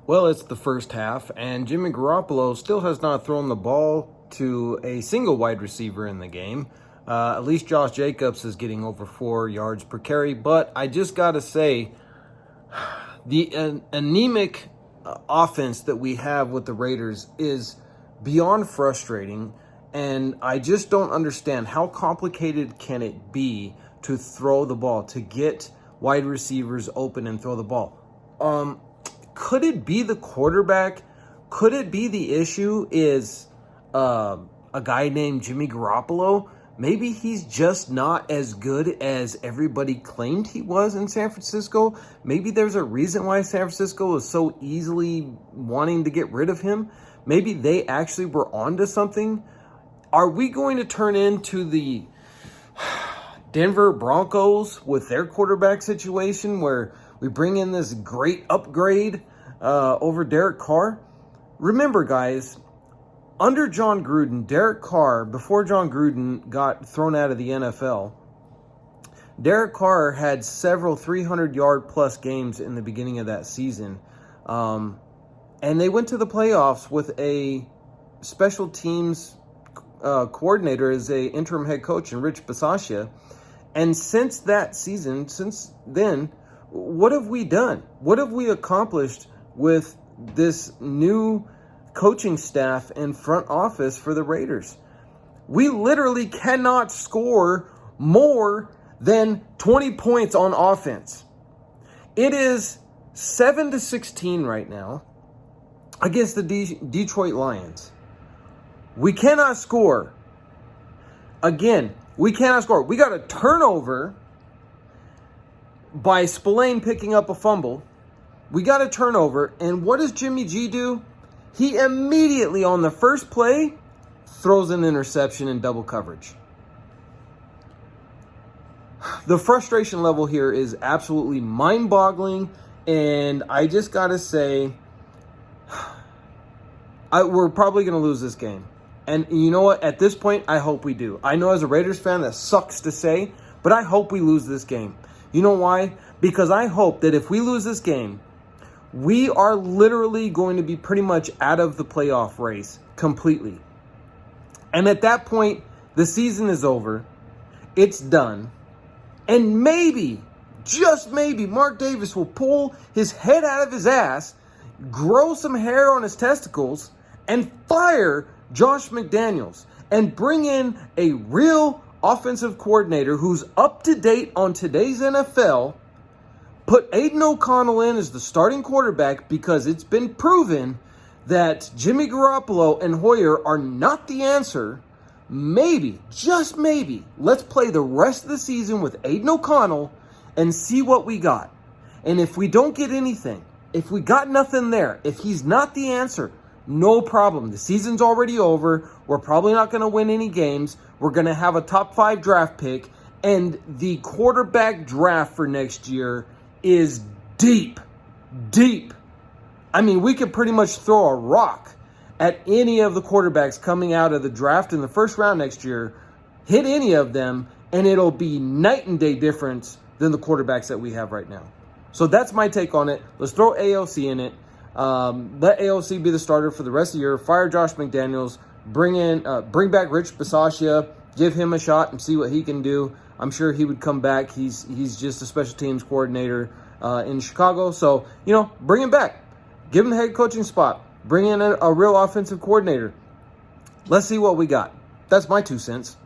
Well, it's the first half, and Jimmy Garoppolo still has not thrown the ball to a single wide receiver in the game. At least Josh Jacobs is getting over 4 yards per carry, but I just got to say, the anemic offense that we have with the Raiders is beyond frustrating, and I just don't understand how complicated can it be to throw the ball, to get wide receivers open and throw the ball. Could it be the quarterback? Could it be the issue is a guy named Jimmy Garoppolo? Maybe he's just not as good as everybody claimed he was in San Francisco. Maybe there's a reason why San Francisco is so easily wanting to get rid of him. Maybe they actually were onto something. Are we going to turn into the Denver Broncos with their quarterback situation where we bring in this great upgrade over Derek Carr? Remember, guys, under John Gruden, Derek Carr, before John Gruden got thrown out of the NFL, Derek Carr had several 300-yard-plus games in the beginning of that season. And they went to the playoffs with a special teams coordinator as a interim head coach in Rich Bisaccia. And since that season, since then, what have we done? What have we accomplished with this new coaching staff and front office for the Raiders? We literally cannot score more than 20 points on offense. It is 7-16 right now against the Detroit Lions. We cannot score. Again, we cannot score. We got a turnover by Spillane picking up a fumble. We got a turnover, and what does Jimmy G do? He immediately on the first play throws an interception in double coverage. The frustration level here is absolutely mind-boggling, and I just got to say, we're probably going to lose this game. And you know what? At this point, I hope we do. I know as a Raiders fan, that sucks to say, but I hope we lose this game. You know why? Because I hope that if we lose this game, we are literally going to be pretty much out of the playoff race completely. And at that point, the season is over. It's done. And maybe, just maybe, Mark Davis will pull his head out of his ass, grow some hair on his testicles, and fire Josh McDaniels and bring in a real offensive coordinator who's up to date on today's NFL. Put Aiden O'Connell in as the starting quarterback because it's been proven that Jimmy Garoppolo and Hoyer are not the answer. Maybe, just maybe, let's play the rest of the season with Aiden O'Connell and see what we got. And if we don't get anything, if we got nothing there, if he's not the answer, no problem. The season's already over. We're probably not going to win any games. We're going to have a top 5 draft pick. And the quarterback draft for next year is deep. Deep. I mean, we could pretty much throw a rock at any of the quarterbacks coming out of the draft in the first round next year, hit any of them, and it'll be night and day difference than the quarterbacks that we have right now. So that's my take on it. Let's throw AOC in it. Let AOC be the starter for the rest of the year. Fire Josh McDaniels. Bring back Rich Bisaccia. Give him a shot and see what he can do. I'm sure he would come back. He's just a special teams coordinator in Chicago. So, bring him back. Give him the head coaching spot. Bring in a real offensive coordinator. Let's see what we got. That's my 2 cents.